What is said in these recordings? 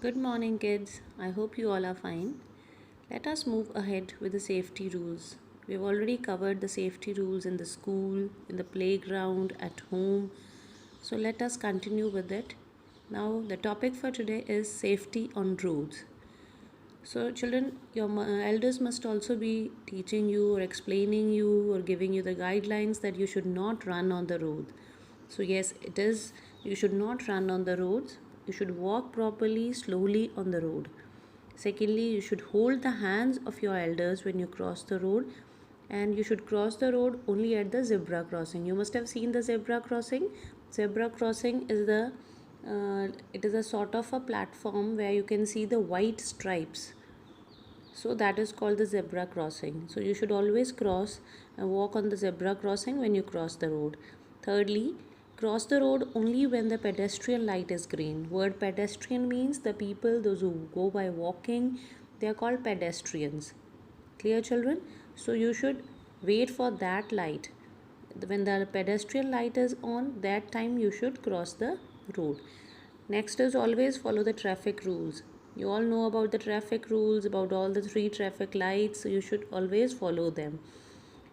Good morning, kids. I hope you all are fine. Let us move ahead with the safety rules. We've already covered the safety rules in the school, in the playground, at home. So let us continue with it. Now, the topic for today is safety on roads. So, children, your elders must also be teaching you or explaining you or giving you the guidelines that you should not run on the road. So, yes, it is, you should not run on the roads. You should walk properly, slowly on the road. Secondly, you should hold the hands of your elders when you cross the road, and you should cross the road only at the zebra crossing. You must have seen the zebra crossing. Zebra crossing is it is a sort of a platform where you can see the white stripes, so that is called the zebra crossing. So you should always cross and walk on the zebra crossing when you cross the road. Thirdly, cross the road only when the pedestrian light is green. Word pedestrian means the people, those who go by walking, they are called pedestrians. Clear, children? So you should wait for that light. When the pedestrian light is on, that time you should cross the road. Next is always follow the traffic rules. You all know about the traffic rules, about all the three traffic lights, so you should always follow them.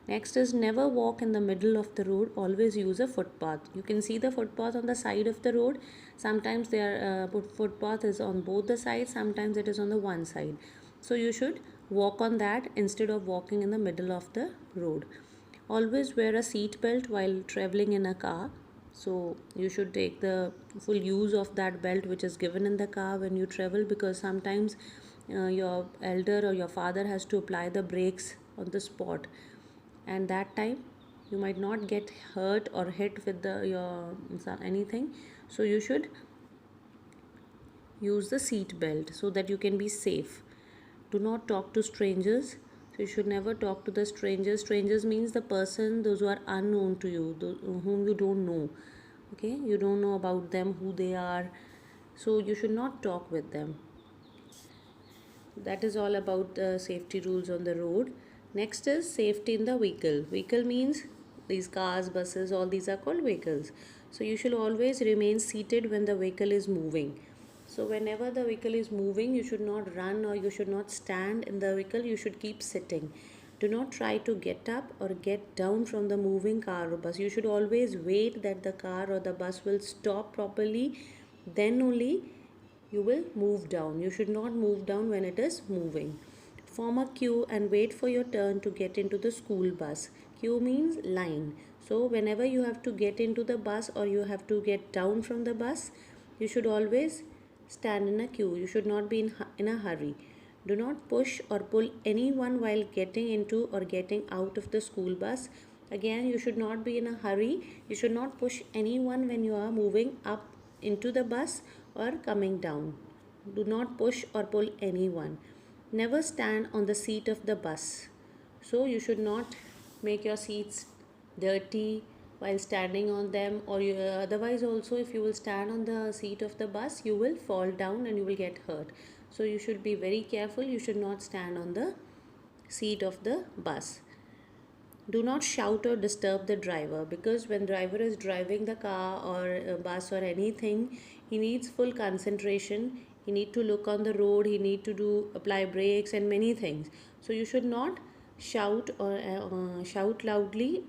Next is never walk in the middle of the road, always use a footpath. You can see the footpath on the side of the road. Sometimes footpath is on both the sides, sometimes it is on the one side. So you should walk on that instead of walking in the middle of the road. Always wear a seat belt while traveling in a car. So you should take the full use of that belt which is given in the car when you travel, because sometimes your elder or your father has to apply the brakes on the spot, and that time you might not get hurt or hit with your anything. So you should use the seat belt so that you can be safe. Do not talk to strangers. So you should never talk to the strangers. Strangers means the person, those who are unknown to you, those whom you don't know. Okay, you don't know about them, who they are. So you should not talk with them. That is all about the safety rules on the road. Next is safety in the vehicle. Vehicle means these cars, buses, all these are called vehicles. So you should always remain seated when the vehicle is moving. So whenever the vehicle is moving, you should not run or you should not stand in the vehicle, you should keep sitting. Do not try to get up or get down from the moving car or bus. You should always wait that the car or the bus will stop properly, then only you will move down. You should not move down when it is moving. Form a queue and wait for your turn to get into the school bus. Queue means line. So whenever you have to get into the bus or you have to get down from the bus, you should always stand in a queue. You should not be in a hurry. Do not push or pull anyone while getting into or getting out of the school bus. Again, you should not be in a hurry. You should not push anyone when you are moving up into the bus or coming down. Do not push or pull anyone. Never stand on the seat of the bus. So you should not make your seats dirty while standing on them, or otherwise also if you will stand on the seat of the bus, you will fall down and you will get hurt. So you should be very careful. You should not stand on the seat of the bus. Do not shout or disturb the driver, because when driver is driving the car or a bus or anything, he needs full concentration. He need to look on the road, he need to do apply brakes and many things. So you should not shout or shout loudly,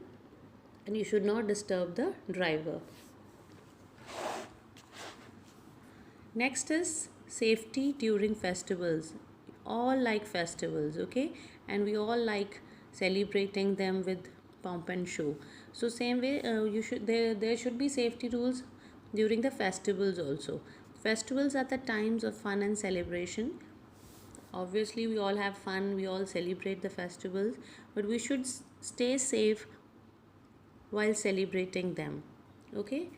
and you should not disturb the driver. Next is safety during festivals. All like festivals, okay? And we all like celebrating them with pomp and show. So same way, you should there should be safety rules during the festivals also. Festivals are the times of fun and celebration. Obviously, we all have fun, we all celebrate the festivals, but we should stay safe while celebrating them. Okay?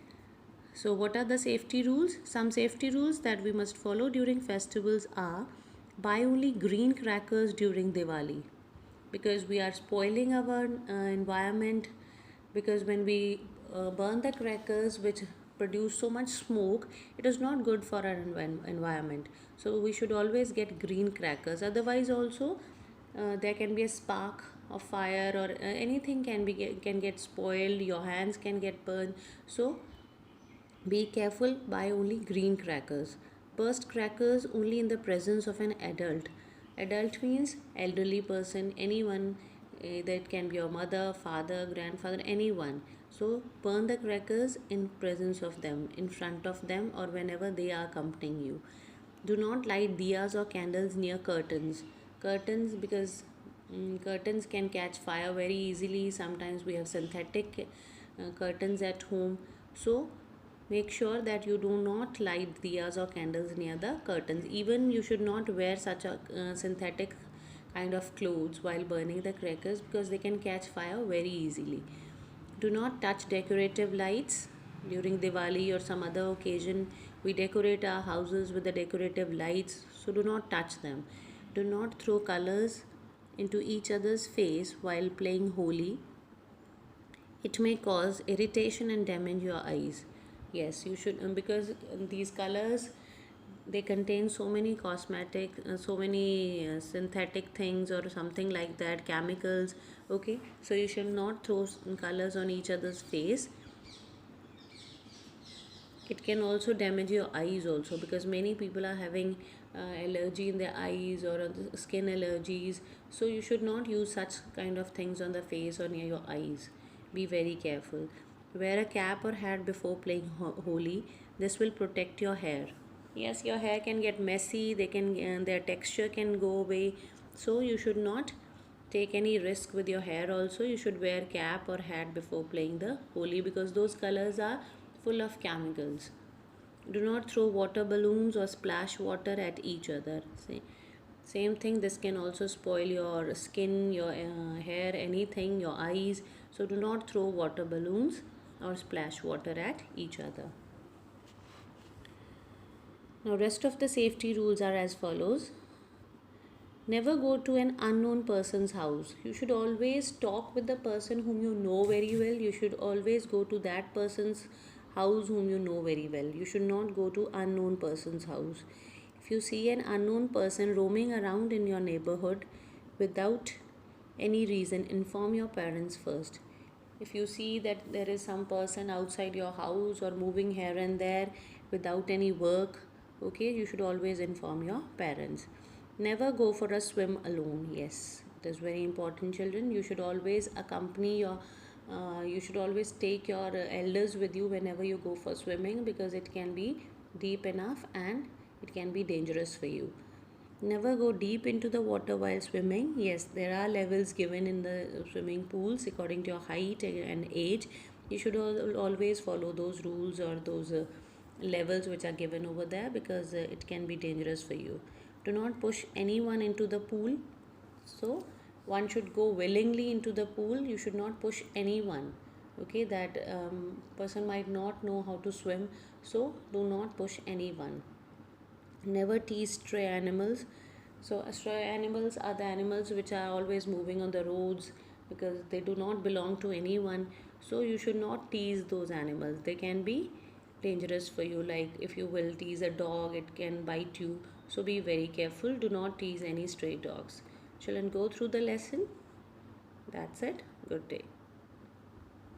So, what are the safety rules? Some safety rules that we must follow during festivals are: buy only green crackers during Diwali, because we are spoiling our environment, because when we burn the crackers which produce so much smoke, it is not good for our environment. So we should always get green crackers. Otherwise also there can be a spark of fire, or anything can get spoiled, your hands can get burned. So be careful, buy only green crackers. Burst crackers only in the presence of an adult. Adult means elderly person, anyone, that can be your mother, father, grandfather, anyone. So burn the crackers in presence of them, in front of them, or whenever they are accompanying you. Do not light diyas or candles near curtains. Because curtains can catch fire very easily. Sometimes we have synthetic curtains at home. So make sure that you do not light diyas or candles near the curtains. Even you should not wear such a synthetic kind of clothes while burning the crackers, because they can catch fire very easily. Do not touch decorative lights during Diwali or some other occasion. We decorate our houses with the decorative lights, so do not touch them. Do not throw colors into each other's face while playing Holi. It may cause irritation and damage your eyes. Yes, you should, because these colors, they contain so many cosmetic, so many synthetic things or something like that, chemicals. Okay, so you should not throw colors on each other's face. It can also damage your eyes also, because many people are having allergy in their eyes or skin allergies. So you should not use such kind of things on the face or near your eyes. Be very careful. Wear a cap or hat before playing Holi. This will protect your hair. Yes, your hair can get messy, they can their texture can go away. So you should not take any risk with your hair also. You should wear cap or hat before playing the Holi, because those colors are full of chemicals. Do not throw water balloons or splash water at each other. Same thing, this can also spoil your skin, your hair, anything, your eyes. So do not throw water balloons or splash water at each other. Now, rest of the safety rules are as follows. Never go to an unknown person's house. You should always talk with the person whom you know very well. You should always go to that person's house whom you know very well. You should not go to unknown person's house. If you see an unknown person roaming around in your neighborhood without any reason, inform your parents first. If you see that there is some person outside your house or moving here and there without any work, okay, you should always inform your parents. Never go for a swim alone. Yes, it is very important, children. You should always accompany your you should always take your elders with you whenever you go for swimming, because it can be deep enough and it can be dangerous for you. Never go deep into the water while swimming. Yes, there are levels given in the swimming pools according to your height and age. You should always follow those rules or those levels which are given over there, because it can be dangerous for you. Do not push anyone into the pool. So one should go willingly into the pool. You should not push anyone. Okay, that person might not know how to swim, so do not push anyone. Never tease stray animals. So stray animals are the animals which are always moving on the roads, because they do not belong to anyone. So you should not tease those animals. They can be dangerous for you. Like if you will tease a dog, it can bite you. So be very careful. Do not tease any stray dogs. Children, go through the lesson. That's it. Good day.